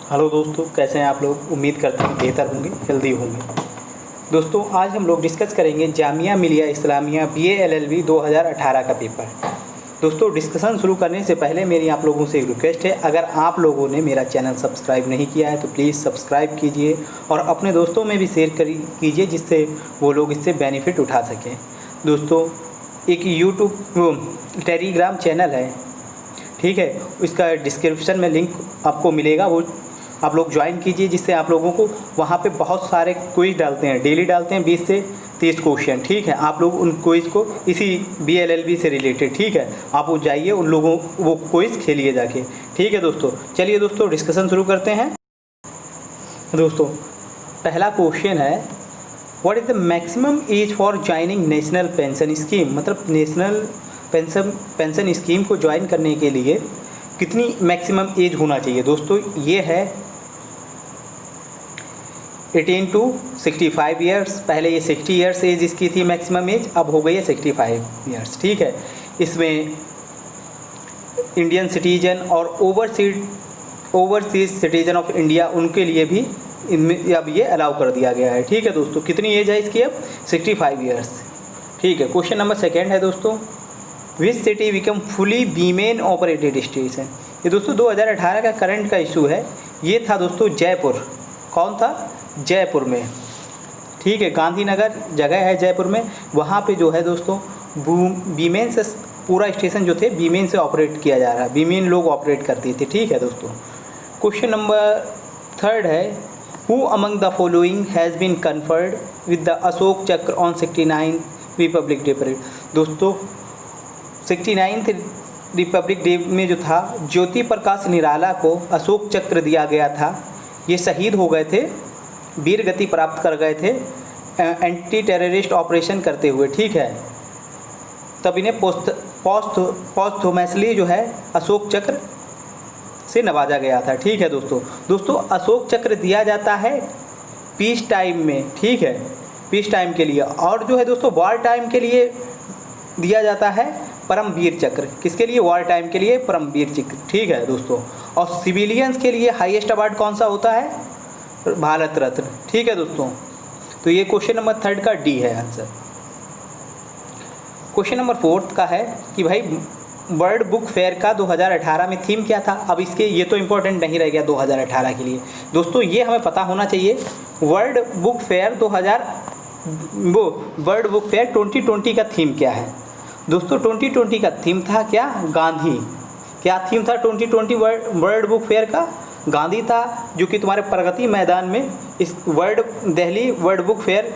Hello दोस्तों, कैसे हैं आप लोग। उम्मीद करते हैं बेहतर होंगे, हेल्दी होंगे। दोस्तों, आज हम लोग डिस्कस करेंगे जामिया मिलिया इस्लामिया BA LLB 2018 का पेपर। दोस्तों, डिस्कशन शुरू करने से पहले मेरी आप लोगों से एक रिक्वेस्ट है, अगर आप लोगों ने मेरा चैनल सब्सक्राइब नहीं किया है तो प्लीज़ सब्सक्राइब कीजिए और अपने दोस्तों में भी शेयर कीजिए, जिससे वो लोग इससे बेनिफिट उठा सकें। दोस्तों, एक यूट्यूब टेलीग्राम चैनल है, ठीक है, इसका डिस्क्रिप्शन में लिंक आपको मिलेगा, वो आप लोग ज्वाइन कीजिए, जिससे आप लोगों को वहाँ पे बहुत सारे क्विज़ डालते हैं, डेली डालते हैं 20 से 30 क्वेश्चन, ठीक है। आप लोग उन क्विज़ को इसी BLLB से रिलेटेड, ठीक है, आप वो जाइए, उन लोगों वो क्विज़ खेलिए जाके, ठीक है दोस्तों। चलिए दोस्तों, डिस्कशन शुरू करते हैं। दोस्तों, पहला क्वेश्चन है, what is the maximum age for joining national pension scheme. मतलब नेशनल पेंशन स्कीम को ज्वाइन करने के लिए कितनी मैक्सिमम एज होना चाहिए। दोस्तों, ये है 18 to 65 ईयर्स। पहले ये 60 ईयर्स एज इसकी थी मैक्सिमम एज, अब हो गई है 65 ईयर्स, ठीक है। इसमें इंडियन सिटीजन और ओवरसीज सिटीजन ऑफ इंडिया, उनके लिए भी इनमें अब ये अलाउ कर दिया गया है, ठीक है दोस्तों। कितनी एज है इसकी अब? 65 ईयर्स, ठीक है। क्वेश्चन नंबर सेकेंड है दोस्तों, which city become fully women operated station. ये दोस्तों 2018 का करंट का इशू है। ये था दोस्तों जयपुर। कौन था? जयपुर में, ठीक है। गांधीनगर जगह है जयपुर में, वहाँ पे जो है दोस्तों वीमेन से पूरा स्टेशन जो थे वीमेन से ऑपरेट किया जा रहा है, वीमेन लोग ऑपरेट करती थी, ठीक है दोस्तों। क्वेश्चन नंबर थर्ड है, who among the following has been conferred with the Ashoka Chakra on 69 Republic day parade. दोस्तों, 69th रिपब्लिक डे में जो था, ज्योति प्रकाश निराला को अशोक चक्र दिया गया था। ये शहीद हो गए थे, वीर गति प्राप्त कर गए थे एंटी टेररिस्ट ऑपरेशन करते हुए, ठीक है। तब इन्हें पोस्टहुमसली जो है अशोक चक्र से नवाजा गया था, ठीक है दोस्तों। अशोक चक्र दिया जाता है पीस टाइम में, ठीक है, पीस टाइम के लिए। और जो है दोस्तों वॉर टाइम के लिए दिया जाता है परमवीर चक्र। किसके लिए? वॉर टाइम के लिए परमवीर चक्र, ठीक है दोस्तों। और सिविलियंस के लिए हाईएस्ट अवार्ड कौन सा होता है? भारत रत्न, ठीक है दोस्तों। तो ये क्वेश्चन नंबर थर्ड का डी है आंसर। क्वेश्चन नंबर फोर्थ का है कि भाई वर्ल्ड बुक फेयर का 2018 में थीम क्या था। अब इसके ये तो इम्पोर्टेंट नहीं रह गया 2018 के लिए दोस्तों, ये हमें पता होना चाहिए। वर्ल्ड बुक फेयर 2020 का थीम क्या है दोस्तों? 2020 का थीम था क्या? गांधी। क्या थीम था 2020 वर्ल्ड बुक फेयर का? गांधी था, जो कि तुम्हारे प्रगति मैदान में इस दिल्ली वर्ल्ड बुक फेयर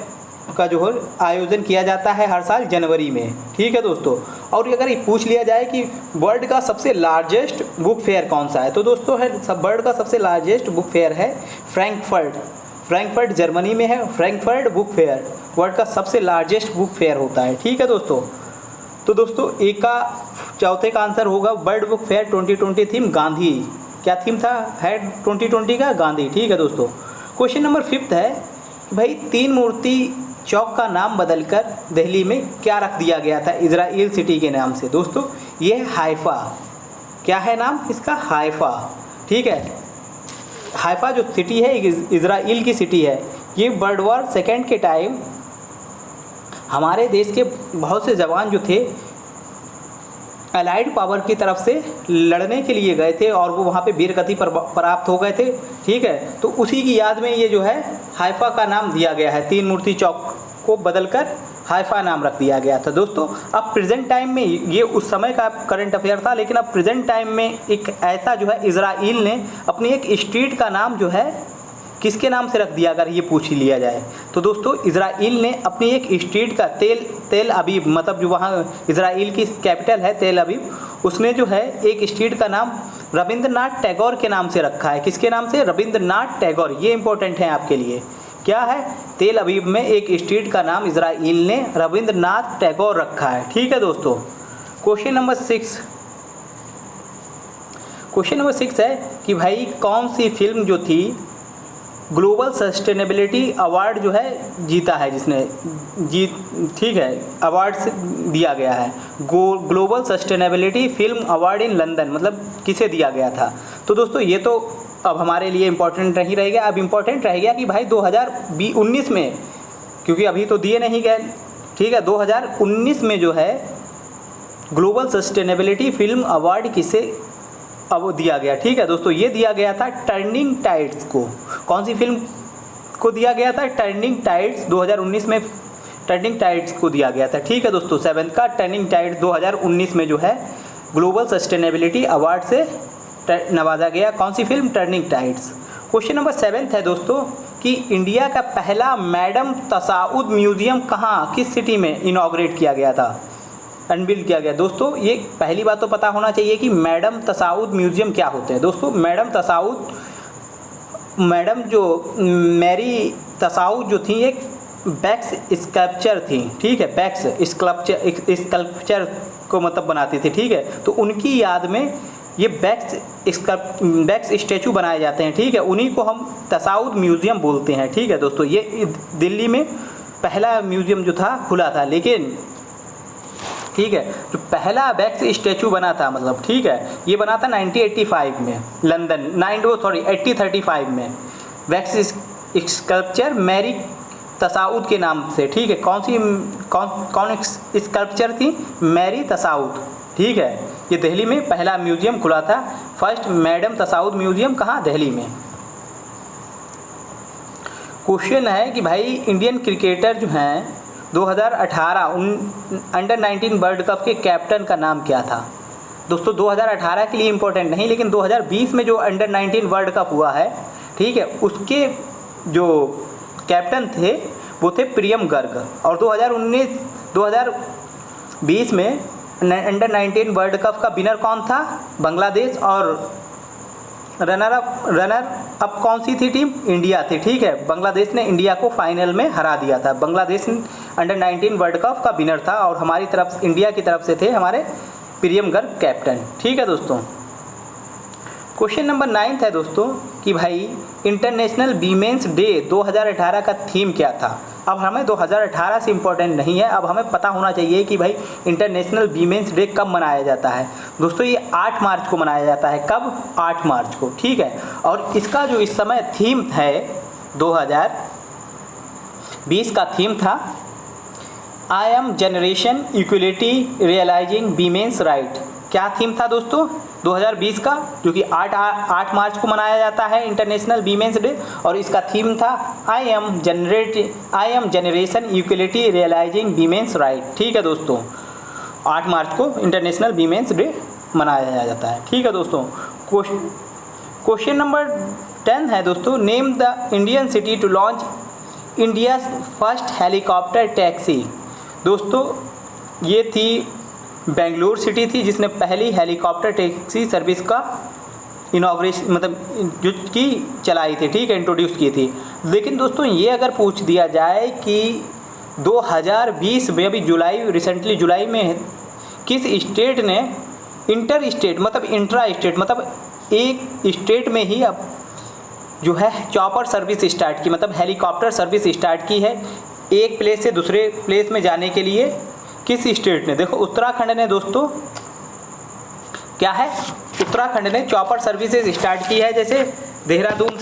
का जो है आयोजन किया जाता है हर साल जनवरी में, ठीक है दोस्तों। और अगर ये पूछ लिया जाए कि वर्ल्ड का सबसे लार्जेस्ट बुक फेयर कौन सा है, तो दोस्तों वर्ल्ड का सबसे लार्जेस्ट बुक फेयर है फ्रैंकफर्ट जर्मनी में है। फ्रैंकफर्ट बुक फेयर वर्ल्ड का सबसे लार्जेस्ट बुक फेयर होता है, ठीक है दोस्तों। तो दोस्तों चौथे का आंसर होगा world book fair 2020 theme Gandhi. क्या थीम था? है 2020 का गांधी, ठीक है दोस्तों। क्वेश्चन नंबर फिफ्थ है, भाई तीन मूर्ति चौक का नाम बदलकर दिल्ली में क्या रख दिया गया था इजराइल सिटी के नाम से। दोस्तों, ये है हाइफा। क्या है नाम इसका? हाइफा, ठीक है। हाइफा जो सिटी है इजराइल की सिटी है। ये वर्ल्ड वॉर सेकेंड के टाइम हमारे देश के बहुत से जवान जो थे अलाइड पावर की तरफ से लड़ने के लिए गए थे और वो वहाँ पे वीर गति प्राप्त हो गए थे, ठीक है। तो उसी की याद में ये जो है हाइफा का नाम दिया गया है। तीन मूर्ति चौक को बदलकर हाइफा नाम रख दिया गया था दोस्तों। अब प्रेजेंट टाइम में ये उस समय का करंट अफेयर था, लेकिन अब प्रेजेंट टाइम में एक ऐसा जो है इजराइल ने अपनी एक स्ट्रीट का नाम जो है किसके नाम से रख दिया, अगर ये पूछ लिया जाए तो दोस्तों इजराइल ने अपनी एक स्ट्रीट का तेल अबीब, मतलब जो वहाँ इजराइल की कैपिटल है तेल अबीब, उसने जो है एक स्ट्रीट का नाम रविंद्रनाथ टैगोर के नाम से रखा है। किसके नाम से? रविंद्रनाथ टैगोर। ये इंपॉर्टेंट है आपके लिए। क्या है? तेल अबीब में एक स्ट्रीट का नाम इजराइल ने रविंद्रनाथ टैगोर रखा है, ठीक है दोस्तों। क्वेश्चन नंबर सिक्स है कि भाई कौन सी फिल्म जो थी ग्लोबल सस्टेनेबिलिटी अवार्ड जो है जीता है, जिसने ठीक है अवार्ड से दिया गया है। Global sustainability film award in London, मतलब किसे दिया गया था? तो दोस्तों ये तो अब हमारे लिए इम्पोर्टेंट नहीं रह गया। अब इम्पोर्टेंट रह गया कि भाई 2019 में, क्योंकि अभी तो दिए नहीं गए, ठीक है, 2019 में जो है ग्लोबल सस्टेनेबिलिटी फिल्म अवार्ड किसे अब दिया गया, ठीक है दोस्तों, ये दिया गया था टर्निंग टाइड्स को। कौन सी फिल्म को दिया गया था? Turning tides. 2019 में टर्निंग टाइड्स को दिया गया था, ठीक है दोस्तों। 7th का टर्निंग टाइड्स 2019 में जो है ग्लोबल सस्टेनेबिलिटी अवार्ड से नवाजा गया। कौन सी film? Turning tides. Question number 7 है दोस्तों कि इंडिया का पहला मैडम तसाउद म्यूजियम कहाँ, किस सिटी में इनॉग्रेट किया गया था, अनबिल्ड किया गया? दोस्तों ये पहली बात तो पता होना चाहिए कि मैडम तसाउद म्यूजियम क्या होते हैं। दोस्तों मैडम जो मैरी तसाउद जो थी एक बैक्स स्कल्पचर थी, ठीक है, बैक्स स्कल्पचर को मतलब बनाती थी, ठीक है। तो उनकी याद में ये बैक्स स्टैचू बनाए जाते हैं, ठीक है, उन्हीं को हम तसाउद म्यूज़ियम बोलते हैं, ठीक है दोस्तों। ये दिल्ली में पहला म्यूज़ियम जो था खुला था, लेकिन ठीक है, जो पहला बैक्स स्टैचू बना था मतलब, ठीक है, ये बना था 1985 में लंदन, 1835 में बैक्स स्कल्पचर मैरी तसाउद के नाम से, ठीक है। कौन स्कल्पचर थी? मैरी तसाउद, ठीक है। ये दिल्ली में पहला म्यूज़ियम खुला था, फर्स्ट मैडम तसाउद म्यूज़ियम, कहाँ? दिल्ली में। क्वेश्चन है कि भाई इंडियन क्रिकेटर जो हैं 2018 अंडर 19 वर्ल्ड कप के कैप्टन का नाम क्या था? दोस्तों 2018 के लिए इम्पोर्टेंट नहीं, लेकिन 2020 में जो अंडर 19 वर्ल्ड कप हुआ है, ठीक है, उसके जो कैप्टन थे वो थे प्रियम गर्ग। और 2020 में अंडर 19 वर्ल्ड कप का विनर कौन था? बांग्लादेश। और रनर अप कौन सी थी टीम? इंडिया थी, ठीक है। बांग्लादेश ने इंडिया को फाइनल में हरा दिया था। बांग्लादेश अंडर 19 वर्ल्ड कप का विनर था और हमारी तरफ इंडिया की तरफ से थे हमारे प्रियम गर्ग कैप्टन, ठीक है दोस्तों। क्वेश्चन नंबर 9 है दोस्तों कि भाई इंटरनेशनल वीमेंस डे 2018 का थीम क्या था? अब हमें 2018 से इम्पोर्टेंट नहीं है, अब हमें पता होना चाहिए कि भाई इंटरनेशनल वीमेंस डे कब मनाया जाता है। दोस्तों ये 8 मार्च को मनाया जाता है। कब? 8 मार्च को, ठीक है। और इसका जो इस समय थीम है 2020 का थीम था I am generation equality realising women's right. क्या थीम था दोस्तों 2020 का, जो कि 8 मार्च को मनाया जाता है इंटरनेशनल वीमेंस डे, और इसका थीम था I am generation equality realising women's right, ठीक है दोस्तों। 8 मार्च को इंटरनेशनल वीमेंस डे मनाया जाता है, ठीक है दोस्तों। क्वेश्चन नंबर 10 है दोस्तों, name the Indian city to launch India first helicopter taxi. दोस्तों ये थी बेंगलुरु सिटी थी जिसने पहली हेलीकॉप्टर टैक्सी सर्विस का इनॉग्रेशन मतलब जो की चलाई थी, ठीक है, इंट्रोड्यूस की थी। लेकिन दोस्तों ये अगर पूछ दिया जाए कि 2020 में अभी रिसेंटली जुलाई में किस स्टेट ने इंट्रा स्टेट मतलब एक स्टेट में ही अब जो है चॉपर सर्विस स्टार्ट की, मतलब हेलीकॉप्टर सर्विस स्टार्ट की है एक प्लेस से दूसरे प्लेस में जाने के लिए, किस स्टेट ने? देखो उत्तराखंड ने दोस्तों, क्या है, उत्तराखंड ने चॉपर सर्विसेज स्टार्ट की है। जैसे देहरादून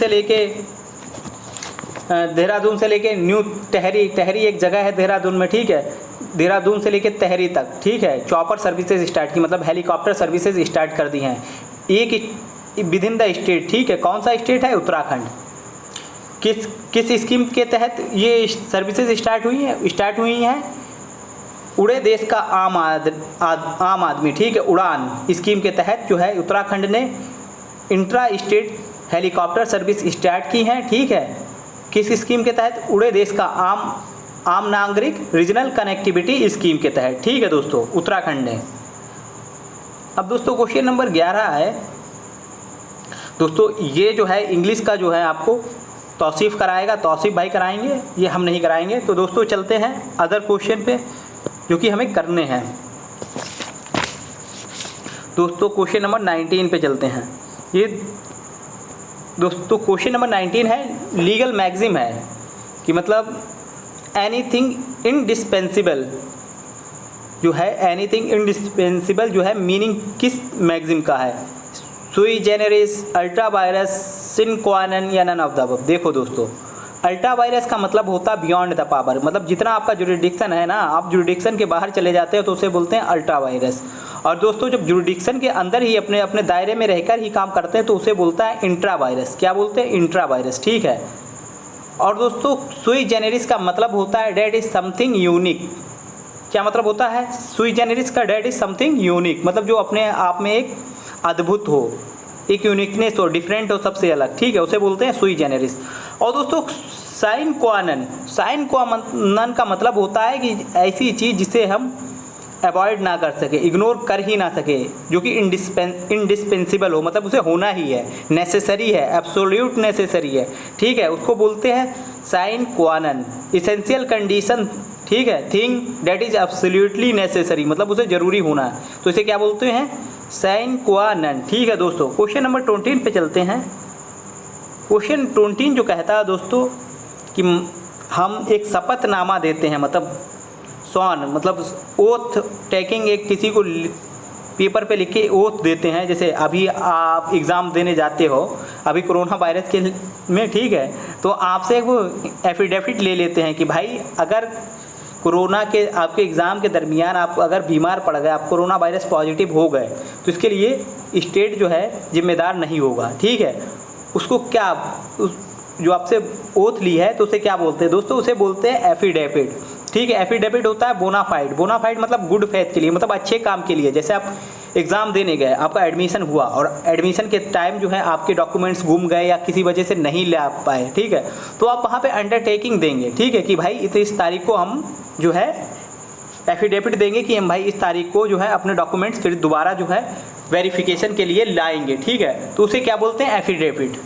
से लेके न्यू टहरी एक जगह है देहरादून में, ठीक है, देहरादून से लेके टहरी तक, ठीक है, चॉपर सर्विसेज स्टार्ट की, मतलब हेलीकॉप्टर सर्विसेज स्टार्ट कर दी हैं एक विद इन द स्टेट, ठीक है। कौन सा स्टेट है? उत्तराखंड। किस स्कीम के तहत ये सर्विसेज स्टार्ट हुई हैं? उड़े देश का आम आदमी, ठीक है, उड़ान स्कीम के तहत जो है उत्तराखंड ने intra state helicopter service start की हैं, ठीक है। किस स्कीम के तहत? उड़े देश का आम नागरिक रीजनल कनेक्टिविटी स्कीम के तहत, ठीक है दोस्तों, उत्तराखंड ने। अब दोस्तों क्वेश्चन नंबर 11 है दोस्तों, ये जो है इंग्लिश का जो है आपको तौसीफ़ कराएगा, तौसीफ़ भाई कराएंगे, ये हम नहीं कराएंगे। तो दोस्तों चलते हैं अदर क्वेश्चन पे जो कि हमें करने हैं। दोस्तों क्वेश्चन नंबर 19 पे चलते हैं। ये दोस्तों क्वेश्चन नंबर 19 है, लीगल मैक्सिम है कि मतलब एनीथिंग इनडिस्पेंसिबल जो है, एनीथिंग इनडिस्पेंसिबल जो है मीनिंग किस मैक्सिम का है? सुई जेनेरिस, अल्ट्रा वायरस, सिन क्वानन या नन ऑफ द अबव। देखो दोस्तों, अल्ट्रा वायरस का मतलब होता है बियॉन्ड द पावर, मतलब जितना आपका जुरिडिक्शन है ना, आप जुरिडिक्शन के बाहर चले जाते हो तो उसे बोलते हैं अल्ट्रा वायरस। और दोस्तों जब जुरिडिक्शन के अंदर ही अपने अपने दायरे में रहकर ही काम करते हैं तो उसे बोलता है इंट्रा वायरस। क्या बोलते हैं? इंट्रा वायरस, ठीक है। और दोस्तों सुई जेनेरिस का मतलब होता है डेट इज समथिंग यूनिक। क्या मतलब होता है सुई जेनेरिस का? डेट इज समथिंग यूनिक, मतलब जो अपने आप में एक अद्भुत हो, एक यूनिकनेस हो, डिफरेंट हो, सबसे अलग, ठीक है, उसे बोलते हैं सुई जेनेरिस। और दोस्तों साइन क्वानन का मतलब होता है कि ऐसी चीज़ जिसे हम अवॉइड ना कर सके, इग्नोर कर ही ना सके, जो कि इंडिस्पेंसिबल हो, मतलब उसे होना ही है, नेसेसरी है, एब्सोल्यूट नेसेसरी है, ठीक है, उसको बोलते हैं साइन क्वानन। इसेंशियल कंडीशन, ठीक है, thing date is absolutely necessary, मतलब उसे ज़रूरी होना है, तो इसे क्या बोलते हैं? साइन क्वानन, ठीक है दोस्तों। क्वेश्चन नंबर 20 पे चलते हैं। क्वेश्चन 20 जो कहता है दोस्तों कि हम एक शपथनामा देते हैं, मतलब सॉन, मतलब ओथ टेकिंग, एक किसी को पेपर पे लिख के ओथ देते हैं। जैसे अभी आप एग्ज़ाम देने जाते हो अभी कोरोना वायरस के में, ठीक है, तो आपसे वो एफिडेविट ले लेते हैं कि भाई अगर कोरोना के आपके एग्ज़ाम के दरमियान आप अगर बीमार पड़ गए, आप कोरोना वायरस पॉजिटिव हो गए, तो इसके लिए स्टेट जो है जिम्मेदार नहीं होगा, ठीक है। उसको क्या जो आपसे ओथ ली है तो उसे क्या बोलते हैं दोस्तों? उसे बोलते हैं एफिडेविट, ठीक है। एफिडेविट होता है बोनाफाइड। बोनाफाइड मतलब गुड फेथ के लिए, मतलब अच्छे काम के लिए। जैसे आप एग्ज़ाम देने गए, आपका एडमिशन हुआ और एडमिशन के टाइम जो है आपके डॉक्यूमेंट्स गुम गए या किसी वजह से नहीं ले आ पाए, ठीक है, तो आप वहाँ पे अंडरटेकिंग देंगे, ठीक है, कि भाई इस तारीख को हम जो है एफिडेविट देंगे कि हम भाई इस तारीख को जो है अपने डॉक्यूमेंट्स फिर दोबारा जो है वेरिफिकेशन के लिए लाएंगे, ठीक है, तो उसे क्या बोलते हैं? एफिडेविट,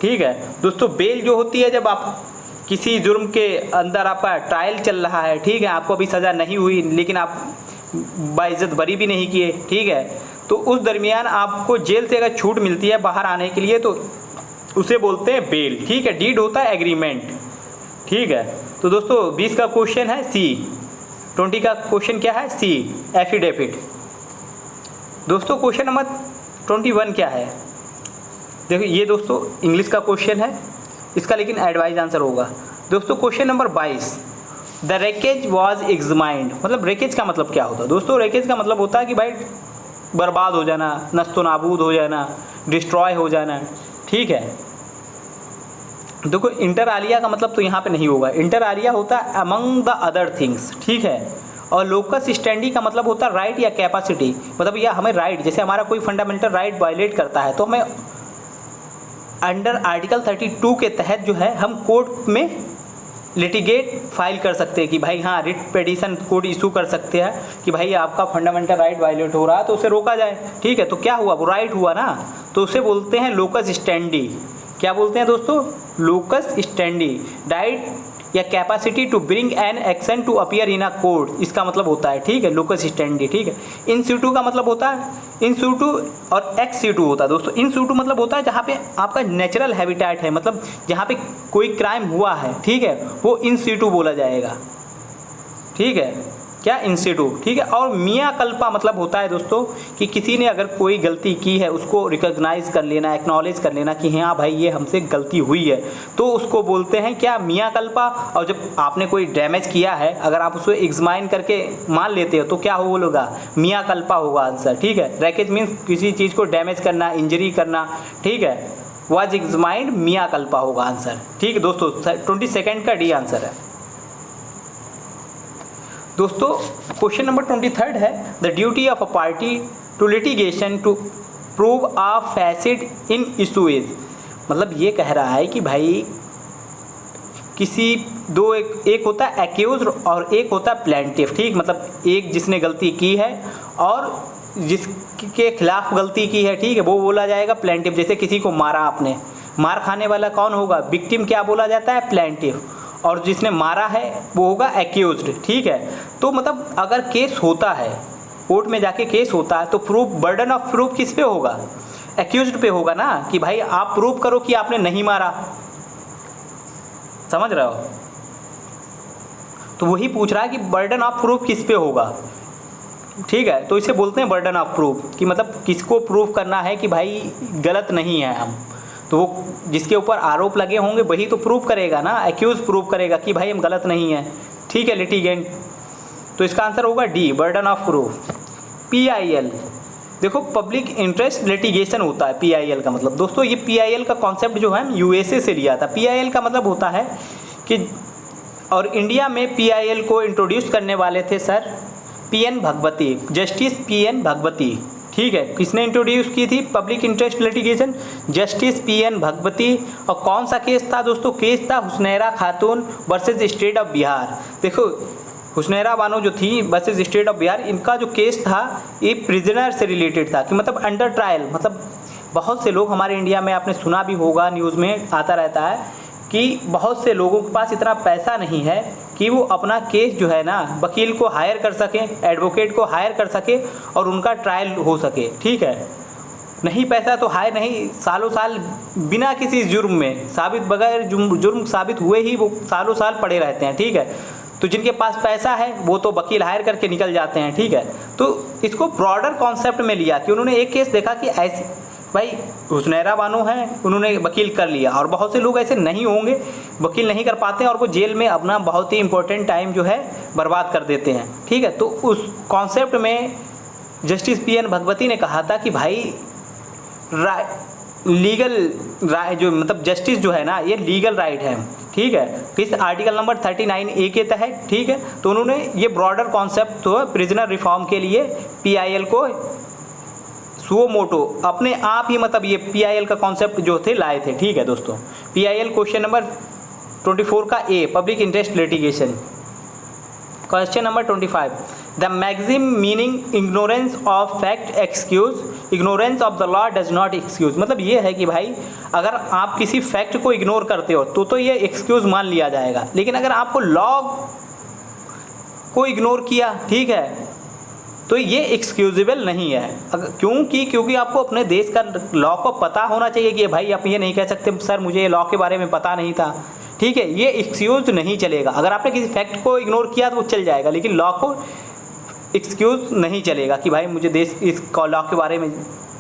ठीक है दोस्तों। बेल जो होती है जब आप किसी जुर्म के अंदर आपका ट्रायल चल रहा है, ठीक है, आपको अभी सज़ा नहीं हुई लेकिन आप बाइज्जत बरी भी नहीं किए, ठीक है, तो उस दरमियान आपको जेल से अगर छूट मिलती है बाहर आने के लिए तो उसे बोलते हैं बेल, ठीक है। डीड होता है एग्रीमेंट, ठीक है। तो दोस्तों 20 का क्वेश्चन है सी, 20 का क्वेश्चन क्या है? सी, एफिडेविट। दोस्तों क्वेश्चन नंबर 21 क्या है? देखो ये दोस्तों इंग्लिश का क्वेश्चन है, इसका लेकिन एडवाइज आंसर होगा। दोस्तों question number 22, the wreckage was examined. मतलब रेकेज का मतलब क्या होता है दोस्तों? रेकेज का मतलब होता है कि भाई बर्बाद हो जाना, नस्तो नाबूद हो जाना, डिस्ट्रॉय हो जाना, ठीक है। देखो इंटर आलिया का मतलब तो यहाँ पे नहीं होगा, इंटर आलिया होता है अमंग द अदर थिंग्स, ठीक है। और लोकस स्टैंडी का मतलब होता है राइट या कैपेसिटी, मतलब यह हमें राइट, जैसे हमारा कोई फंडामेंटल राइट वायलेट करता है तो हमें अंडर आर्टिकल 32 के तहत जो है हम कोर्ट में लिटिगेट फाइल कर सकते हैं कि भाई हाँ रिट पिटीशन कोर्ट इशू कर सकते हैं कि भाई आपका फंडामेंटल राइट वायलेट हो रहा है तो उसे रोका जाए, ठीक है। तो क्या हुआ? वो राइट हुआ ना, तो उसे बोलते हैं लोकस स्टैंडी। क्या बोलते हैं दोस्तों? Locus standi. राइट या capacity to bring an action to appear in a court, इसका मतलब होता है, ठीक है, लोकस स्टैंडी, ठीक है। इन सिटू का मतलब होता है, इन सिटू और एक्स सिटू होता है दोस्तों। इन सिटू मतलब होता है जहाँ पे आपका नेचुरल हैबिटेट है, मतलब जहाँ पे कोई क्राइम हुआ है, ठीक है, वो इन सिटू बोला जाएगा, ठीक है, क्या? इन सिटू, ठीक है। और मिया कल्पा मतलब होता है दोस्तों कि किसी ने अगर कोई गलती की है उसको रिकॉग्नाइज कर लेना, एक्नॉलेज कर लेना कि हाँ भाई ये हमसे गलती हुई है, तो उसको बोलते हैं क्या? मिया कल्पा। और जब आपने कोई डैमेज किया है अगर आप उसको एग्जामाइन करके मान लेते हो तो क्या होगा? मिया कल्पा होगा आंसर, ठीक है। रैकेज मीन्स किसी चीज़ को डैमेज करना, इंजरी करना, ठीक है, वाज एग्जामाइंड मिया कल्पा होगा आंसर, ठीक है दोस्तों। 22 का डी आंसर है दोस्तों। क्वेश्चन नंबर 23 है, the duty of a party to litigation to prove a fact in issue is. मतलब ये कह रहा है कि भाई किसी दो एक होता है एक्यूज और एक होता है प्लेंटिफ, ठीक, मतलब एक जिसने गलती की है और जिसके खिलाफ गलती की है, ठीक है, वो बोला जाएगा प्लेंटिफ। जैसे किसी को मारा आपने, मार खाने वाला कौन होगा? विक्टिम क्या बोला जाता है? प्लेंटिफ। और जिसने मारा है वो होगा एक्यूज्ड, ठीक है। तो मतलब अगर केस होता है, कोर्ट में जाके केस होता है तो प्रूफ, बर्डन ऑफ प्रूफ किस पे होगा? एक्यूज्ड पे होगा ना, कि भाई आप प्रूव करो कि आपने नहीं मारा, समझ रहे हो? तो वही पूछ रहा है कि बर्डन ऑफ प्रूफ किस पे होगा, ठीक है। तो इसे बोलते हैं बर्डन ऑफ प्रूफ, कि मतलब किसको प्रूव करना है कि भाई गलत नहीं है हम, तो वो जिसके ऊपर आरोप लगे होंगे वही तो प्रूव करेगा ना, एक्यूज प्रूव करेगा कि भाई हम गलत नहीं है, ठीक है, लिटिगेंट। तो इसका आंसर होगा D, burden of proof. PIL, देखो पब्लिक इंटरेस्ट लिटिगेशन होता है PIL का मतलब। दोस्तों ये PIL का कॉन्सेप्ट जो है USA से लिया था। PIL का मतलब होता है कि, और इंडिया में PIL को इंट्रोड्यूस करने वाले थे sir PN Bhagwati, justice PN Bhagwati, ठीक है। किसने इंट्रोड्यूस की थी public interest litigation? Justice PN Bhagwati. और कौन सा केस था दोस्तों? केस था हुसनैरा खातून वर्सेस स्टेट ऑफ बिहार। देखो हुसनैरा बानो जो थी वर्सेस स्टेट ऑफ बिहार, इनका जो केस था ये प्रिजनर से रिलेटेड था, कि मतलब अंडर ट्रायल, मतलब बहुत से लोग हमारे इंडिया में, आपने सुना भी होगा, न्यूज़ में आता रहता है कि बहुत से लोगों के पास इतना पैसा नहीं है कि वो अपना केस जो है ना वकील को हायर कर सकें, एडवोकेट को हायर कर सके और उनका ट्रायल हो सके, ठीक है। नहीं पैसा तो हायर नहीं, सालों साल बिना किसी जुर्म में साबित, बगैर जुर्म साबित हुए ही वो सालों साल पड़े रहते हैं, ठीक है। तो जिनके पास पैसा है वो तो वकील हायर करके निकल जाते हैं, ठीक है। तो इसको ब्रॉडर कॉन्सेप्ट में लिया कि उन्होंने एक केस देखा कि ऐसे भाई हुसनैरा बानो हैं, उन्होंने वकील कर लिया, और बहुत से लोग ऐसे नहीं होंगे, वकील नहीं कर पाते और वो जेल में अपना बहुत ही इंपॉर्टेंट टाइम जो है बर्बाद कर देते हैं, ठीक है। तो उस कॉन्सेप्ट में जस्टिस PN भगवती ने कहा था कि भाई लीगल राय जो, मतलब जस्टिस जो है ना ये लीगल राइट है, ठीक है, किस आर्टिकल नंबर 39A के तहत, ठीक है। तो उन्होंने ये ब्रॉडर कॉन्सेप्ट तो प्रिजनर रिफॉर्म के लिए PIL को सुओ मोटो अपने आप ही, मतलब ये PIL का कॉन्सेप्ट जो थे लाए थे, ठीक है दोस्तों। PIL क्वेश्चन नंबर 24 का A, public interest litigation. Question number 25, the maxim meaning ignorance of fact excuse, ignorance of the law does not excuse. मतलब ये है कि भाई अगर आप किसी फैक्ट को इग्नोर करते हो तो ये एक्सक्यूज मान लिया जाएगा, लेकिन अगर आपको लॉ को इग्नोर किया, ठीक है, तो ये एक्सक्यूजेबल नहीं है। क्योंकि आपको अपने देश का लॉ को पता होना चाहिए कि भाई आप ये नहीं कह सकते सर मुझे ये लॉ के बारे में पता नहीं था, ठीक है, ये एक्सक्यूज नहीं चलेगा। अगर आपने किसी फैक्ट को इग्नोर किया तो वो चल जाएगा, लेकिन लॉ को एक्सक्यूज नहीं चलेगा कि भाई मुझे देश इस लॉ के बारे में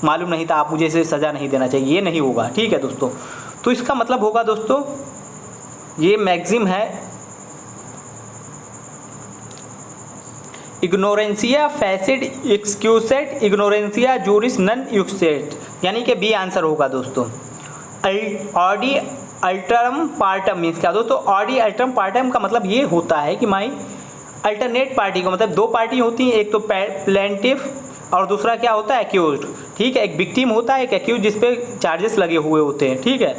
मालूम नहीं था, आप मुझे इसे सज़ा नहीं देना चाहिए, ये नहीं होगा, ठीक है दोस्तों। तो इसका मतलब होगा दोस्तों ये मैक्सिम है इग्नोरेंसिया फैसिड एक्सक्यूसेट इग्नोरेंसिया जूरिस नन यूक्सेट, यानी कि B आंसर होगा दोस्तों। ऑडी अल्टरम पार्टम मीन्स क्या दोस्तों? ऑडी अल्टरम पार्टम का मतलब ये होता है कि माई अल्टरनेट पार्टी को, मतलब दो पार्टी होती हैं, एक तो प्लेंटिफ और दूसरा क्या होता है एक्यूज्ड, ठीक है। एक विक्टिम होता है, एक एक्यूज जिस पे चार्जेस लगे हुए होते हैं, ठीक है।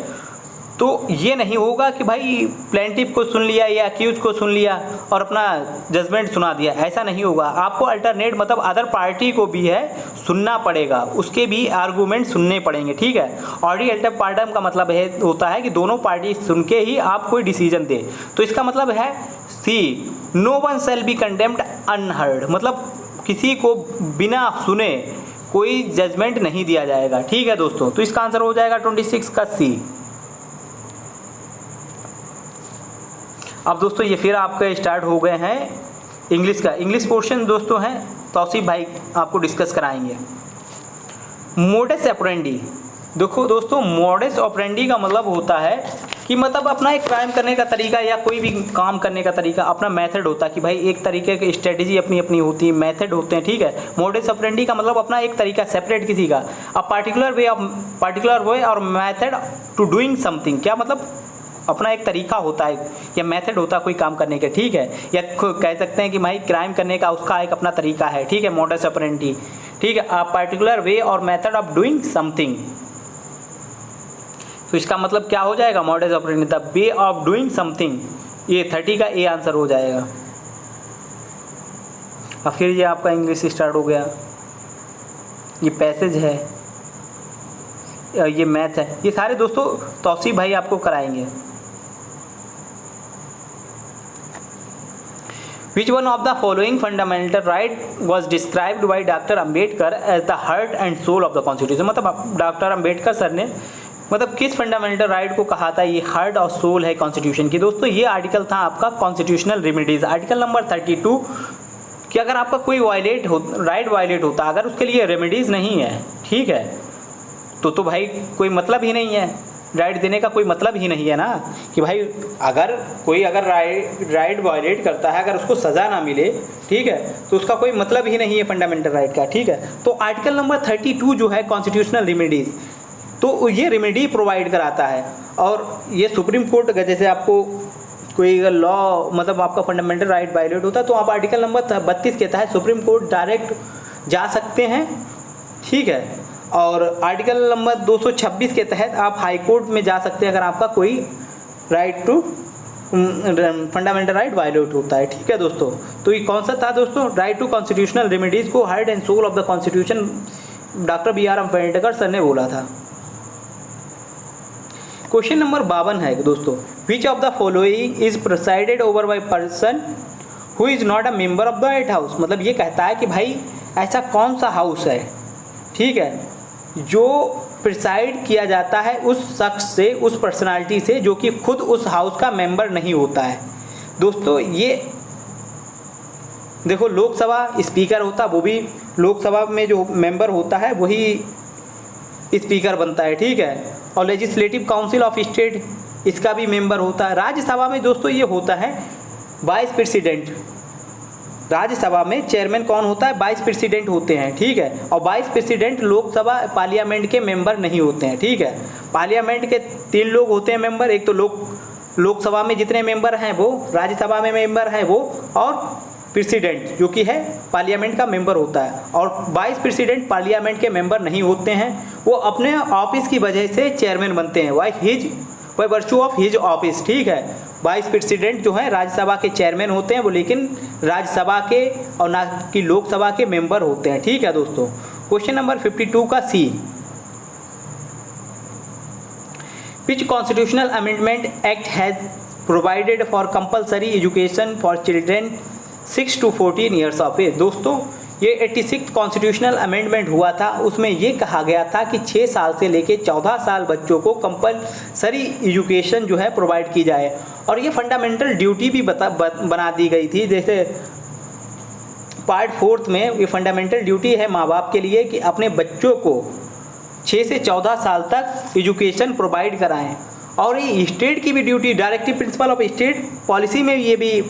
तो ये नहीं होगा कि भाई प्लेंटिफ को सुन लिया या एक्यूज को सुन लिया और अपना जजमेंट सुना दिया, ऐसा नहीं होगा। आपको अल्टरनेट मतलब अदर पार्टी को भी है सुनना पड़ेगा, उसके भी आर्गूमेंट सुनने पड़ेंगे, ठीक है। ऑडी अल्टर पार्टम का मतलब है होता है कि दोनों पार्टी सुन के ही आप कोई डिसीजन दे। तो इसका मतलब है C, no one shall be condemned unheard, मतलब किसी को बिना सुने कोई जजमेंट नहीं दिया जाएगा, ठीक है दोस्तों। तो इसका आंसर हो जाएगा 26 का C। अब दोस्तों ये फिर आपके स्टार्ट हो गए हैं इंग्लिश का, इंग्लिश पोर्शन दोस्तों हैं तौसीफ भाई आपको डिस्कस कराएंगे। मोडस ऑपरेंडी, देखो दोस्तों मोडस ऑपरेंडी का मतलब होता है कि मतलब अपना एक क्राइम करने का तरीका या कोई भी काम करने का तरीका, अपना मेथड होता है कि भाई एक तरीके की स्ट्रेटजी अपनी अपनी होती है, मेथड होते हैं, ठीक है। मोडस ऑपरेंडी का मतलब अपना एक तरीका सेपरेट किसी का, अ पार्टिकुलर वे और मेथड टू डूइंग समथिंग, क्या मतलब अपना एक तरीका होता है या मेथड होता है कोई काम करने के, ठीक है। या कह सकते हैं कि भाई क्राइम करने का उसका एक अपना तरीका है, ठीक है, मोडस ऑपरेंडी, ठीक है। अ पार्टिकुलर वे और मेथड ऑफ डूइंग समथिंग, तो इसका मतलब क्या हो जाएगा modus operandi, the way of doing something. ये 30 का A आंसर हो जाएगा। अब फिर ये आपका इंग्लिश स्टार्ट हो गया, ये पैसेज है, ये मैथ है, ये सारे दोस्तों तौसीफ भाई आपको कराएंगे। Which one of the following fundamental right was described by doctor Ambedkar as the heart and soul of the constitution, मतलब डॉक्टर अम्बेडकर सर ने मतलब किस फंडामेंटल राइट को कहा था ये हार्ट और सोल है कॉन्स्टिट्यूशन की। दोस्तों ये आर्टिकल था आपका कॉन्स्टिट्यूशनल रेमेडीज, आर्टिकल नंबर 32, कि अगर आपका कोई राइट वायलेट होता, अगर उसके लिए रेमेडीज़ नहीं है, ठीक है, तो भाई कोई मतलब ही नहीं है, राइट देने का कोई मतलब ही नहीं है ना, कि भाई अगर कोई राइट वायलेट करता है, अगर उसको सज़ा ना मिले, ठीक है, तो उसका कोई मतलब ही नहीं है फंडामेंटल राइट का, ठीक है। तो आर्टिकल नंबर 32 जो है कॉन्स्टिट्यूशनल रेमेडीज़, तो ये रेमेडी प्रोवाइड कराता है। और ये सुप्रीम कोर्ट का, जैसे आपको कोई लॉ मतलब आपका फंडामेंटल राइट वायलेट होता है तो आप आर्टिकल नंबर 32 के तहत सुप्रीम कोर्ट डायरेक्ट जा सकते हैं, ठीक है। और आर्टिकल नंबर 226 के तहत आप हाई कोर्ट में जा सकते हैं अगर आपका कोई right to fundamental right violate होता है, ठीक है दोस्तों। तो ये कौन सा था दोस्तों, राइट टू कॉन्स्टिट्यूशनल रेमेडीज़ को heart and soul of the constitution doctor B.R. Ambedkar sir ने बोला था। क्वेश्चन नंबर 52 है दोस्तों, which of the following is presided over by person who is not a member of the White House. मतलब ये कहता है कि भाई ऐसा कौन सा हाउस है, ठीक है, जो प्रिसाइड किया जाता है उस शख्स से, उस पर्सनालिटी से जो कि खुद उस हाउस का मेंबर नहीं होता है। दोस्तों ये देखो, लोकसभा स्पीकर होता, वो भी लोकसभा में जो मेंबर होता है वही स्पीकर बनता है, ठीक है। और लेजिस्लेटिव काउंसिल ऑफ स्टेट, इसका भी मेंबर होता है। राज्यसभा में दोस्तों ये होता है वाइस प्रेसिडेंट। राज्यसभा में चेयरमैन कौन होता है, वाइस प्रेसिडेंट होते हैं, ठीक है। और वाइस प्रेसिडेंट लोकसभा पार्लियामेंट के मेंबर नहीं होते हैं, ठीक है। पार्लियामेंट के 3 लोग होते हैं मेंबर, एक तो लोकसभा में जितने मेंबर हैं वो, राज्यसभा में मेंबर हैं वो, और प्रेसिडेंट जो कि है पार्लियामेंट का मेंबर होता है। और वाइस प्रेसिडेंट पार्लियामेंट के मेंबर नहीं होते हैं, वो अपने ऑफिस की वजह से चेयरमैन बनते हैं, by virtue of his office, ठीक है। वाइस प्रेसिडेंट जो है राज्यसभा के चेयरमैन होते हैं वो, लेकिन राज्यसभा के और ना कि लोकसभा के मेंबर होते हैं, ठीक है दोस्तों। क्वेश्चन नंबर 52 का C, which constitutional amendment act has provided for compulsory education for children 6 to 14 years of age. दोस्तों ये 86 कॉन्स्टिट्यूशनल अमेंडमेंट हुआ था, उसमें ये कहा गया था कि 6 साल से लेके 14 साल बच्चों को कंपलसरी एजुकेशन जो है प्रोवाइड की जाए। और ये फंडामेंटल ड्यूटी भी बना दी गई थी। जैसे पार्ट 4 में ये फंडामेंटल ड्यूटी है माँ बाप के लिए कि अपने बच्चों को 6 से 14 साल तक एजुकेशन प्रोवाइड कराएं। और ये स्टेट की भी duty, directive principle of state policy में ये भी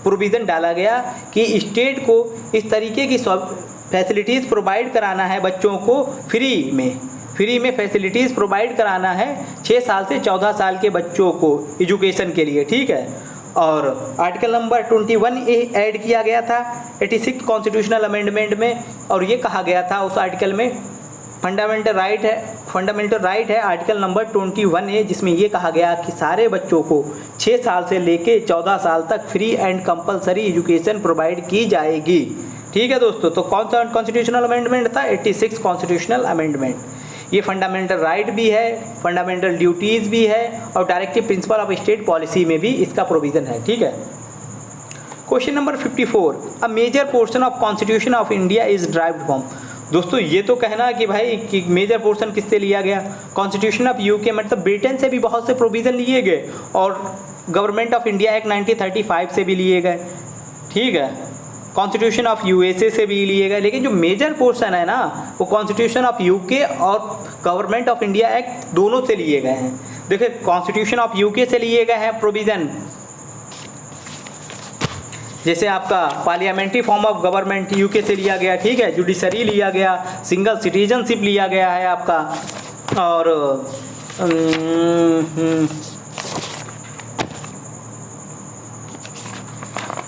प्रोविज़न डाला गया कि स्टेट को इस तरीके की फैसिलिटीज़ प्रोवाइड कराना है बच्चों को फ्री में फैसिलिटीज़ प्रोवाइड कराना है 6 साल से 14 साल के बच्चों को एजुकेशन के लिए, ठीक है। और आर्टिकल नंबर 21A ऐड किया गया था 86 कॉन्स्टिट्यूशनल अमेंडमेंट में, और ये कहा गया था उस आर्टिकल में फंडामेंटल राइट है आर्टिकल नंबर 21A, जिसमें ये कहा गया कि सारे बच्चों को 6 साल से लेके 14 साल तक free and compulsory education provide की जाएगी, ठीक है दोस्तों। तो कौन सा कॉन्स्टिट्यूशनल अमेंडमेंट था, 86 कॉन्स्टिट्यूशनल अमेंडमेंट। ये फंडामेंटल राइट भी है, फंडामेंटल ड्यूटीज़ भी है, और directive principle of state policy में भी इसका प्रोविज़न है, ठीक है। Question number 54, a major portion of constitution of India is derived from. दोस्तों ये तो कहना कि भाई कि मेजर पोर्शन किससे लिया गया, कॉन्स्टिट्यूशन ऑफ यूके, मतलब ब्रिटेन से भी बहुत से प्रोविज़न लिए गए, और गवर्नमेंट ऑफ इंडिया एक्ट 1935 से भी लिए गए, ठीक है। कॉन्स्टिट्यूशन ऑफ यूएसए से भी लिए गए, लेकिन जो मेजर पोर्शन है ना वो कॉन्स्टिट्यूशन ऑफ यूके और गवर्नमेंट ऑफ इंडिया एक्ट दोनों से लिए गए हैं। देखिए कॉन्स्टिट्यूशन ऑफ यूके से लिए गए हैं प्रोविज़न, जैसे आपका parliamentary form of government UK से लिया गया, ठीक है। जुडिशरी लिया गया, सिंगल सिटीजनशिप लिया गया है आपका, और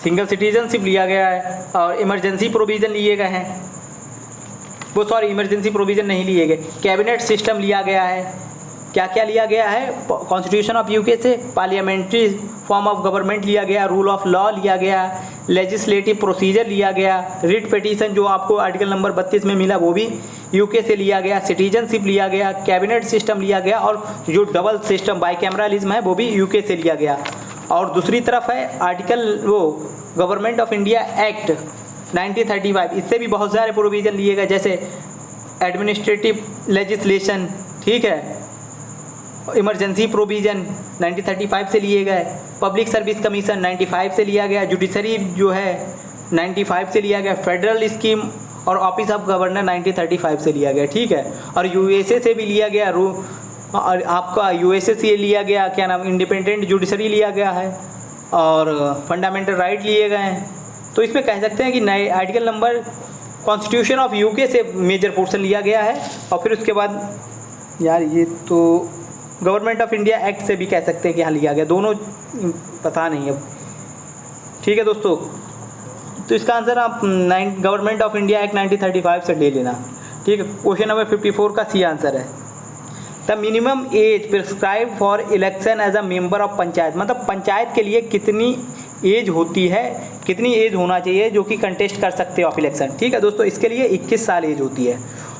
सिंगल सिटीजनशिप लिया गया है, और इमरजेंसी प्रोविज़न लिए गए हैं, वो सॉरी इमरजेंसी प्रोविज़न नहीं लिए गए, कैबिनेट सिस्टम लिया गया है। क्या क्या लिया गया है कॉन्स्टिट्यूशन ऑफ यूके से, पार्लियामेंट्री फॉर्म ऑफ गवर्नमेंट लिया गया, रूल ऑफ लॉ लिया गया, लेजिस्लेटिव प्रोसीजर लिया गया, रिट पिटीशन जो आपको आर्टिकल नंबर 32 में मिला वो भी यूके से लिया गया, सिटीजनशिप लिया गया, कैबिनेट सिस्टम लिया गया, और जो डबल सिस्टम बाईकैमरलिज्म है वो भी यूके से लिया गया। और दूसरी तरफ है आर्टिकल वो गवर्नमेंट ऑफ इंडिया एक्ट 1935, इससे भी बहुत सारे प्रोविज़न लिए गए, जैसे एडमिनिस्ट्रेटिव लेजिस्लेशन, ठीक है, इमरजेंसी प्रोविज़न 1935 से लिए गए, पब्लिक सर्विस कमीशन 95 से लिया गया, जुडिशरी जो है 95 से लिया गया, फेडरल स्कीम और ऑफिस ऑफ गवर्नर 1935 से लिया गया, ठीक है। और यूएसए से भी लिया गया और आपका यूएसएसीए लिया गया, क्या नाम, इंडिपेंडेंट जुडिशरी लिया गया है, और फंडामेंटल राइट लिए गए हैं। तो इसमें कह सकते हैं कि नए article number constitution of UK से मेजर पोर्शन लिया गया है, और फिर उसके बाद यार ये तो गवर्नमेंट ऑफ इंडिया एक्ट से भी कह सकते हैं कि हाँ लिया गया, दोनों पता नहीं अब। ठीक है दोस्तों, तो इसका आंसर आप गवर्नमेंट ऑफ इंडिया एक्ट 1935 से ले लेना। ठीक है, क्वेश्चन नंबर 54 का सी आंसर है। The minimum age prescribe for election as a member of panchayat, मतलब पंचायत के लिए कितनी एज होती है, कितनी एज होना चाहिए जो कि कंटेस्ट कर सकते हो ऑफ इलेक्शन। ठीक है दोस्तों, इसके लिए 21 साल एज होती है।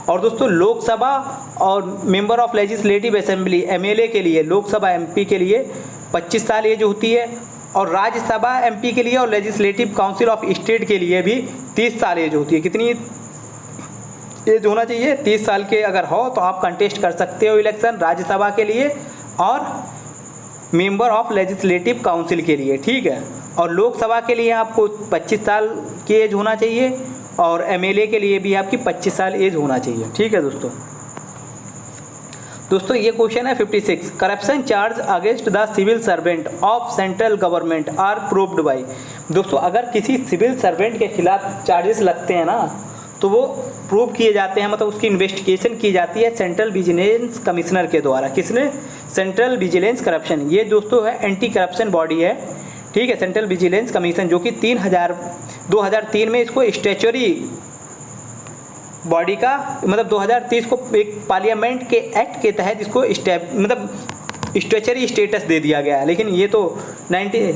और दोस्तों लोकसभा और member of legislative assembly MLA के लिए, लोकसभा एमपी के लिए 25 साल एज होती है, और राज्यसभा एमपी के लिए और लेजिस्लेटिव काउंसिल ऑफ स्टेट के लिए भी 30 साल एज होती है। कितनी एज होना चाहिए? 30 साल के अगर हो तो आप कंटेस्ट कर सकते हो इलेक्शन राज्यसभा के लिए और मेंबर ऑफ लेजिस्लेटिव काउंसिल के लिए। ठीक है, और लोकसभा के लिए आपको 25 साल की एज होना चाहिए, और एमएलए के लिए भी आपकी 25 साल एज होना चाहिए। ठीक है दोस्तों ये क्वेश्चन है 56। Corruption charge against the civil servant of central government are proved by. दोस्तों अगर किसी सिविल सर्वेंट के खिलाफ चार्जेस लगते हैं ना, तो वो प्रूव किए जाते हैं, मतलब उसकी इन्वेस्टिगेशन की जाती है सेंट्रल विजिलेंस कमिश्नर के द्वारा। किसने? सेंट्रल विजिलेंस करप्शन, ये दोस्तों है एंटी करप्शन बॉडी है। ठीक है, सेंट्रल विजिलेंस कमीशन, जो कि 2003 में इसको स्टैच्यूटरी बॉडी का, मतलब 2030 को एक पार्लियामेंट के एक्ट के तहत इसको मतलब स्टैच्यूटरी स्टेटस दे दिया गया है। लेकिन ये तो 90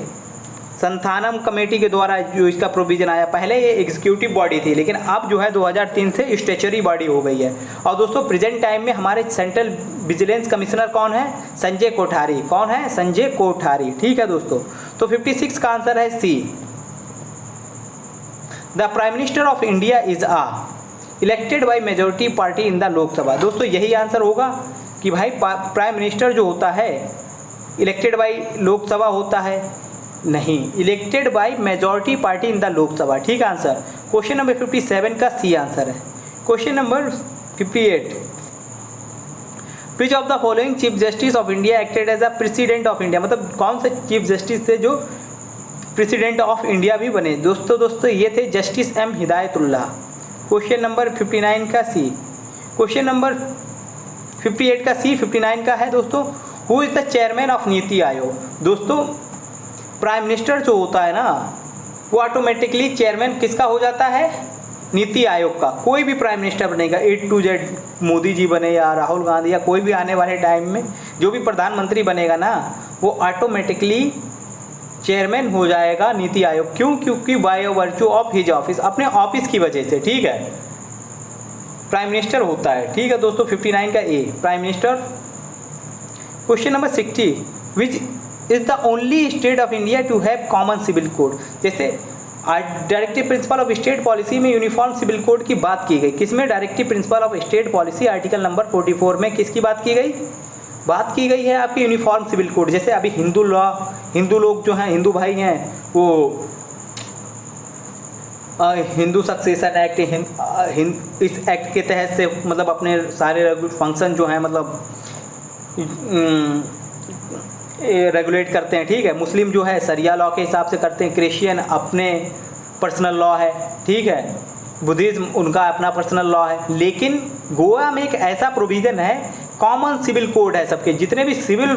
संथानम कमेटी के द्वारा जो इसका प्रोविज़न आया, पहले ये एग्जीक्यूटिव बॉडी थी, लेकिन अब जो है 2003 से स्टैच्यूटरी बॉडी हो गई है। और दोस्तों प्रेजेंट टाइम में हमारे सेंट्रल विजिलेंस कमिश्नर कौन है? संजय कोठारी। कौन है? संजय कोठारी। ठीक है दोस्तों, तो 56 का आंसर है C. The prime minister of India is elected by majority party in the Lok Sabha. दोस्तों यही आंसर होगा कि भाई प्राइम मिनिस्टर जो होता है इलेक्टेड बाय लोकसभा होता है, नहीं, elected by majority party in the Lok Sabha. ठीक आंसर क्वेश्चन नंबर 57 का सी आंसर है। Question number 58, which of the following chief justice of India acted as a president of India, मतलब कौन से चीफ जस्टिस थे जो प्रेसिडेंट ऑफ इंडिया भी बने? दोस्तों ये थे justice M Hidayatullah. Question number 59 का सी। क्वेश्चन नंबर 58 का सी 59 का है दोस्तों, who is the chairman of NITI Aayog. दोस्तों प्राइम मिनिस्टर जो होता है ना, वो ऑटोमेटिकली चेयरमैन किसका हो जाता है? नीति आयोग का। कोई भी प्राइम मिनिस्टर बनेगा, A to Z, Modi ji बने या राहुल गांधी या कोई भी आने वाले टाइम में जो भी प्रधानमंत्री बनेगा ना, वो ऑटोमेटिकली चेयरमैन हो जाएगा नीति आयोग। क्यों? क्योंकि by virtue of his office, अपने ऑफिस की वजह से। ठीक है, प्राइम मिनिस्टर होता है। ठीक है दोस्तों, 59 का A prime minister. Question number 60, which is the only state of India to have common civil code. जैसे directive principle of state policy में यूनिफॉर्म सिविल कोड की बात की गई। किसमें? Directive principle of state policy article number 44 में किसकी बात की गई? बात की गई है आपकी यूनिफॉर्म सिविल कोड। जैसे अभी हिंदू लोग जो हैं, हिंदू भाई हैं, वो हिंदू सक्सेशन एक्ट इस एक्ट के तहत से मतलब अपने सारे फंक्शन जो हैं मतलब रेगुलेट करते हैं। ठीक है, मुस्लिम जो है सरिया लॉ के हिसाब से करते हैं, क्रिश्चियन अपने पर्सनल लॉ है। ठीक है, बुद्धिज्म उनका अपना पर्सनल लॉ है। लेकिन गोवा में एक ऐसा प्रोविज़न है, कॉमन सिविल कोड है, सबके जितने भी सिविल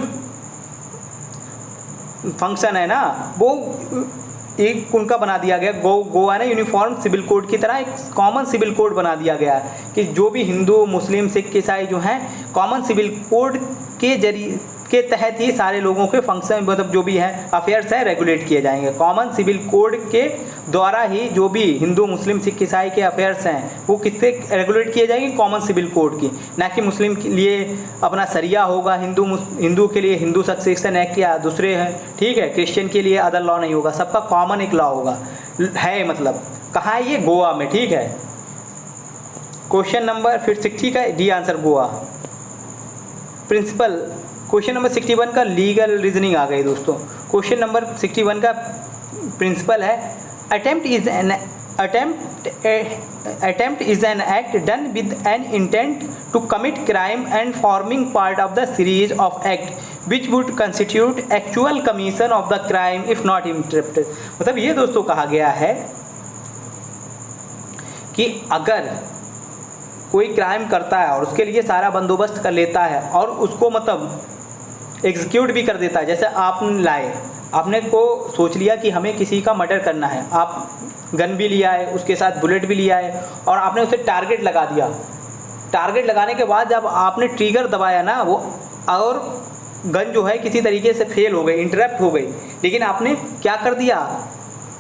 फंक्शन है ना, वो एक उनका बना दिया गया। गोवा ने यूनिफॉर्म सिविल कोड की तरह एक कॉमन सिविल कोड बना दिया गया कि जो भी हिंदू, मुस्लिम, सिख, ईसाई जो हैं, कॉमन सिविल कोड के जरिए के तहत ही सारे लोगों के फंक्शन मतलब जो भी हैं अफेयर्स हैं रेगुलेट किए जाएंगे। कॉमन सिविल कोड के द्वारा ही जो भी हिंदू, मुस्लिम, सिख, ईसाई के अफेयर्स हैं वो किससे रेगुलेट किए जाएंगे? कॉमन सिविल कोड की। ना कि मुस्लिम के लिए अपना सरिया होगा, हिंदू के लिए हिंदू सक्सेशन एक्ट या दूसरे हैं। ठीक है, क्रिश्चियन के लिए अदर लॉ नहीं होगा, सबका कॉमन एक लॉ होगा है। मतलब कहाँ है ये? गोवा में। ठीक है, क्वेश्चन नंबर फिर 60 का D answer Goa. Principle question number 61 का लीगल रीजनिंग आ गई दोस्तों। क्वेश्चन नंबर 61 का प्रिंसिपल है, attempt is an act done with an intent to commit crime and forming part of the series of act which would constitute actual commission of the crime if not interrupted। मतलब ये दोस्तों कहा गया है कि अगर कोई क्राइम करता है और उसके लिए सारा बंदोबस्त कर लेता है और उसको मतलब एग्जीक्यूट भी कर देता है, जैसे आपने को सोच लिया कि हमें किसी का मर्डर करना है, आप गन भी लिया है, उसके साथ बुलेट भी लिया है और आपने उसे टारगेट लगा दिया। टारगेट लगाने के बाद जब आपने ट्रिगर दबाया ना वो, और गन जो है किसी तरीके से फेल हो गई, इंटरप्ट हो गई, लेकिन आपने क्या कर दिया,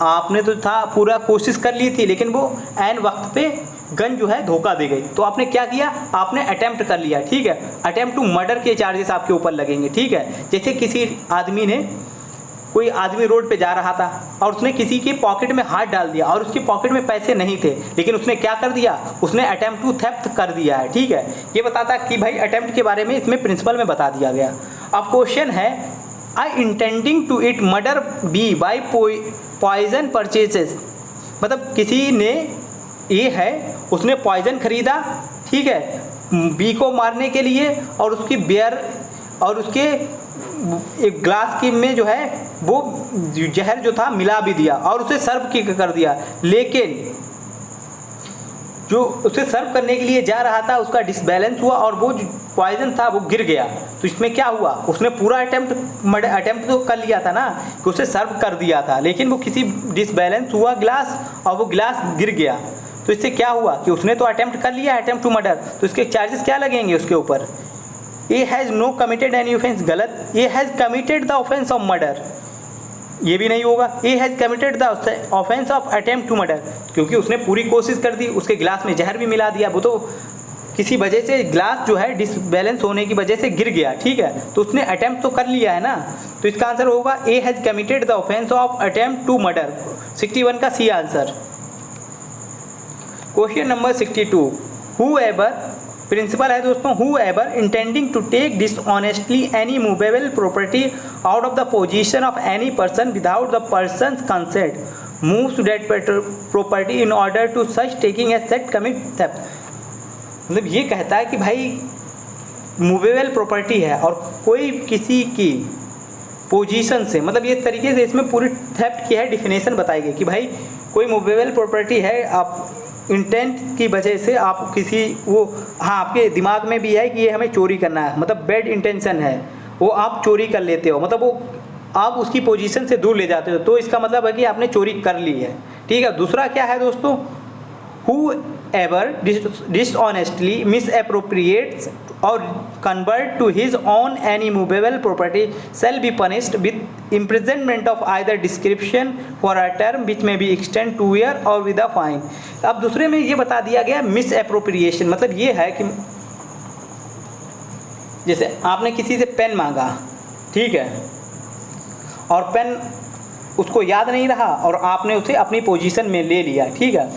आपने तो था पूरा कोशिश कर ली थी, लेकिन वो ऐन वक्त पे गन जो है धोखा दे गई, तो आपने क्या किया, आपने अटेम्प्ट कर लिया। ठीक है, अटेम्प्ट टू मर्डर के चार्जेस आपके ऊपर लगेंगे। ठीक है, जैसे कोई आदमी रोड पे जा रहा था और उसने किसी के पॉकेट में हाथ डाल दिया और उसके पॉकेट में पैसे नहीं थे, लेकिन उसने क्या कर दिया, उसने अटेम्प्ट टू थेफ्ट कर दिया है। ठीक है, ये बताता कि भाई अटेम्प्ट के बारे में इसमें प्रिंसिपल में बता दिया गया। अब क्वेश्चन है, I intending to it murder B by poison purchases, मतलब किसी ने, ये है उसने पॉइजन खरीदा, ठीक है, बी को मारने के लिए, और उसकी बियर और उसके एक ग्लास की में जो है वो जहर जो था मिला भी दिया और उसे सर्व कर दिया, लेकिन जो उसे सर्व करने के लिए जा रहा था उसका डिसबैलेंस हुआ और वो जो पॉइजन था वो गिर गया। तो इसमें क्या हुआ, उसने पूरा अटेम्प्ट तो कर लिया था ना कि उसे सर्व कर दिया था, लेकिन वो किसी डिसबैलेंस हुआ ग्लास और वो ग्लास गिर गया। तो इससे क्या हुआ कि उसने तो अटेम्प्ट कर लिया, अटेम्प्ट टू मर्डर, तो इसके चार्जेस क्या लगेंगे उसके ऊपर, A has no committed any offence, गलत, A has committed the offence of murder, ये भी नहीं होगा, A has committed the offence of attempt to murder, क्योंकि उसने पूरी कोशिश कर दी, उसके गिलास में जहर भी मिला दिया, वो तो किसी वजह से ग्लास जो है डिसबैलेंस होने की वजह से गिर गया। ठीक है, तो उसने अटेम्प्ट तो कर लिया है ना, तो इसका आंसर होगा A has committed the offence of attempt to murder, 61 का C answer. Question number 62, whoever, principle है दोस्तों, whoever intending to take dishonestly any movable property out of the possession of any person without the person's consent moves that property in order to such taking as such commit theft। मतलब ये कहता है कि भाई movable property है और कोई किसी की पोजीशन से, मतलब ये तरीके से इसमें पूरी थेफ्ट की है डिफिनेशन बताई गई कि भाई कोई मूवेबल प्रॉपर्टी है, आप इंटेंट की वजह से आप किसी वो, हाँ आपके दिमाग में भी है कि ये हमें चोरी करना है, मतलब बैड इंटेंशन है, वो आप चोरी कर लेते हो, मतलब वो आप उसकी पोजीशन से दूर ले जाते हो, तो इसका मतलब है कि आपने चोरी कर ली है। ठीक है, दूसरा क्या है दोस्तों, whoever dishonestly misappropriates or convert to his own any movable property shall be punished with imprisonment of either description for a term which may be extend 2 year or with a fine। अब दूसरे में ये बता दिया गया misappropriation, मतलब ये है कि जैसे आपने किसी से पेन मांगा, ठीक है, और पेन उसको याद नहीं रहा और आपने उसे अपनी पोजीशन में ले लिया। ठीक है,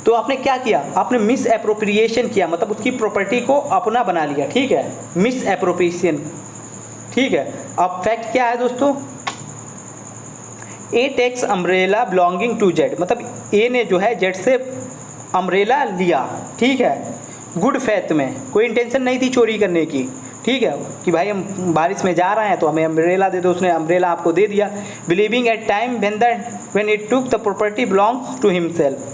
तो आपने क्या किया, आपने मिस एप्रोप्रिएशन किया, मतलब उसकी प्रॉपर्टी को अपना बना लिया। ठीक है, मिस एप्रोप्रिएशन। ठीक है, अब फैक्ट क्या है दोस्तों, A takes umbrella belonging to Z, मतलब ए ने जो है जेड से अम्ब्रेला लिया। ठीक है, गुड फेथ में, कोई इंटेंशन नहीं थी चोरी करने की। ठीक है, कि भाई हम बारिश में जा रहे हैं तो हमें अम्ब्रेला दे दो, उसने अम्ब्रेला आपको दे दिया। Believing at time when it took the property belongs to himself,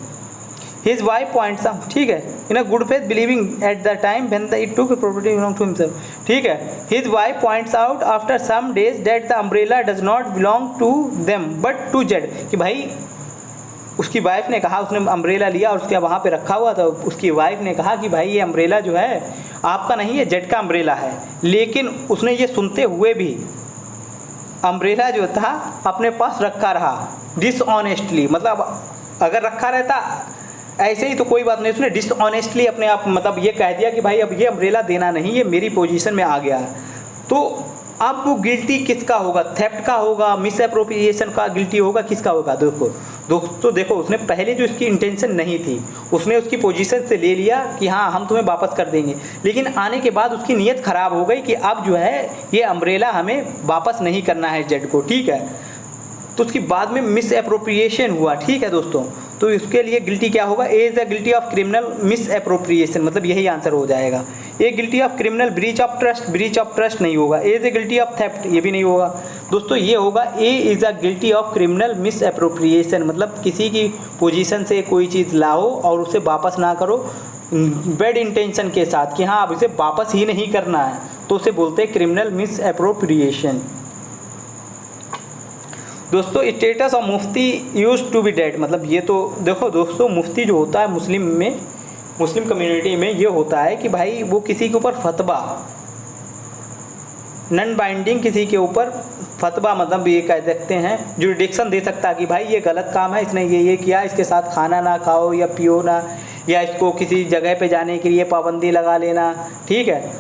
his wife points out, ठीक है, in a good faith believing at the time when it took property belong to himself। ठीक है, his wife points out after some days that the umbrella does not belong to them but to Jed, कि भाई उसकी wife ने कहा, उसने umbrella लिया और उसके वहाँ पे रखा हुआ था, उसकी वाइफ ने कहा कि भाई ये अम्ब्रेला जो है आपका नहीं है, जेड का अम्ब्रेला है, लेकिन उसने ये सुनते हुए भी अम्ब्रेला जो था अपने पास रखा रहा डिसऑनेस्टली, मतलब अगर रखा रहता ऐसे ही तो कोई बात नहीं, उसने डिसऑनेस्टली अपने आप मतलब ये कह दिया कि भाई अब ये अम्ब्रेला देना नहीं, ये मेरी पोजीशन में आ गया। तो अब वो गिल्टी किसका होगा, थेफ्ट का होगा, मिस एप्रोप्रिएशन का गिल्टी होगा, किसका होगा। दोस्तों देखो, उसने पहले जो इसकी इंटेंशन नहीं थी, उसने उसकी पोजीशन से ले लिया कि हाँ हम तुम्हें वापस कर देंगे, लेकिन आने के बाद उसकी नीयत ख़राब हो गई कि अब जो है ये अम्ब्रेला हमें वापस नहीं करना है जेड को। ठीक है, तो उसकी बाद में मिस एप्रोप्रिएशन हुआ। ठीक है दोस्तों, तो इसके लिए गिल्टी क्या होगा, A is a guilty of criminal misappropriation, मतलब यही आंसर हो जाएगा। A guilty of criminal breach of trust नहीं होगा। A is a guilty of theft, ये भी नहीं होगा दोस्तों। ये होगा A is a guilty of criminal misappropriation, मतलब किसी की पोजीशन से कोई चीज़ लाओ और उसे वापस ना करो बैड इंटेंशन के साथ कि हाँ अब इसे वापस ही नहीं करना है, तो उसे बोलते हैं क्रिमिनल मिस अप्रोप्रिएशन। दोस्तों status of Mufti used to be dead, मतलब ये तो देखो दोस्तों, मुफ्ती जो होता है मुस्लिम कम्युनिटी में ये होता है कि भाई वो किसी के ऊपर फतवा, नॉन बाइंडिंग किसी के ऊपर फतवा, मतलब ये कह सकते हैं जुरिडिक्शन दे सकता है कि भाई ये गलत काम है, इसने ये किया, इसके साथ खाना ना खाओ या पियो ना, या इसको किसी जगह पे जाने के लिए पाबंदी लगा लेना, ठीक है।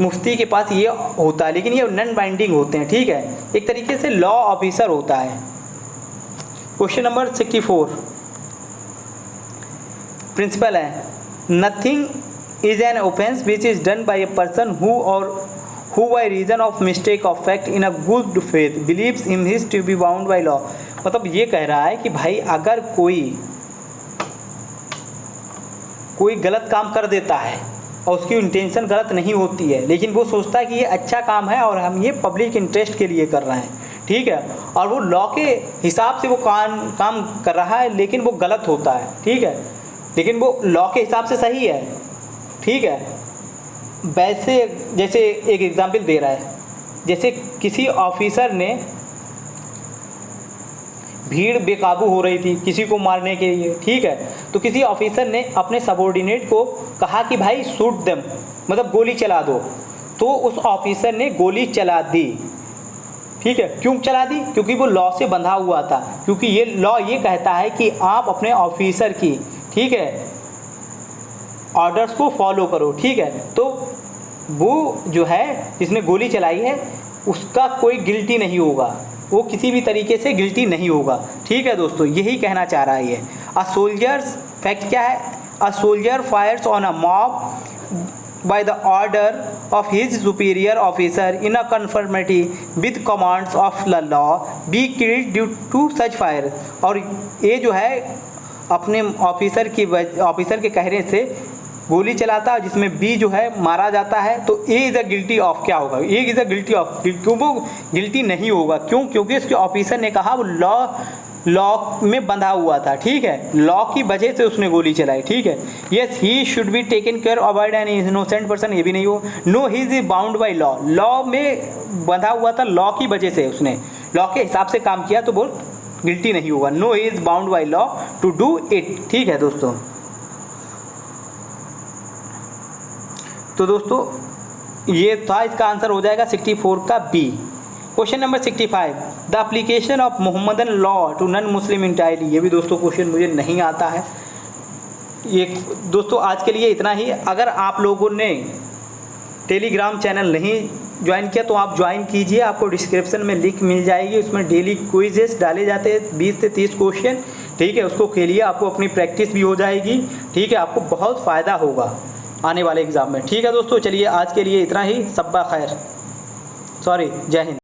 मुफ्ती के पास ये होता है, लेकिन ये नॉन बाइंडिंग होते हैं, ठीक है। एक तरीके से लॉ ऑफिसर होता है। क्वेश्चन नंबर 64 प्रिंसिपल है, nothing is an offence which is done by a person who by reason of mistake of fact in a good faith believes him his to be bound by law, मतलब ये कह रहा है कि भाई अगर कोई गलत काम कर देता है और उसकी इंटेंशन गलत नहीं होती है, लेकिन वो सोचता है कि ये अच्छा काम है और हम ये पब्लिक इंटरेस्ट के लिए कर रहे हैं, ठीक है, और वो लॉ के हिसाब से वो काम कर रहा है, लेकिन वो गलत होता है, ठीक है, लेकिन वो लॉ के हिसाब से सही है, ठीक है। वैसे जैसे एक एग्जाम्पल दे रहा है, जैसे किसी ऑफिसर ने, भीड़ बेकाबू हो रही थी किसी को मारने के लिए, ठीक है, तो किसी ऑफिसर ने अपने सबॉर्डिनेट को कहा कि भाई शूट देम, मतलब गोली चला दो, तो उस ऑफिसर ने गोली चला दी, ठीक है। क्यों चला दी? क्योंकि वो लॉ से बंधा हुआ था, क्योंकि ये लॉ ये कहता है कि आप अपने ऑफिसर की, ठीक है, ऑर्डर्स को फॉलो करो, ठीक है। तो वो जो है जिसने गोली चलाई है उसका कोई गिल्टी नहीं होगा, वो किसी भी तरीके से गिल्टी नहीं होगा, ठीक है दोस्तों, यही कहना चाह रहा है ये। अ सोल्जर्स फैक्ट क्या है, a soldier fires on a mob by the order of his superior officer in a conformity with commands of the law be killed due to such fire, और ये जो है अपने ऑफिसर के कहने से गोली चलाता है जिसमें बी जो है मारा जाता है, तो ए इज़ अ गिल्टी ऑफ क्या होगा, A is a guilty of, क्यों वो गिल्टी नहीं होगा, क्यों? क्योंकि उसके ऑफिसर ने कहा वो लॉ में बंधा हुआ था, ठीक है, लॉ की वजह से उसने गोली चलाई, ठीक है। Yes he should be taken care avoid an innocent person, ये भी नहीं हो। No he is bound by law में बंधा हुआ था, लॉ की वजह से उसने लॉ के हिसाब से काम किया, तो वो गिल्टी नहीं होगा। No he is bound by law to do it, ठीक है दोस्तों। तो दोस्तों ये था, इसका आंसर हो जाएगा 64 का बी। Question number 65 the application of Mohammedan law to non Muslim entirely, ये भी दोस्तों क्वेश्चन मुझे नहीं आता है। ये दोस्तों आज के लिए इतना ही। अगर आप लोगों ने टेलीग्राम चैनल नहीं ज्वाइन किया तो आप ज्वाइन कीजिए, आपको डिस्क्रिप्शन में लिंक मिल जाएगी, उसमें डेली क्विजेस डाले जाते हैं 20 से 30 क्वेश्चन, ठीक है, उसको खेलिए, आपको अपनी प्रैक्टिस भी हो जाएगी, ठीक है, आपको बहुत फ़ायदा होगा आने वाले एग्ज़ाम में, ठीक है दोस्तों। चलिए आज के लिए इतना ही, सब्बा खैर, जय हिंद।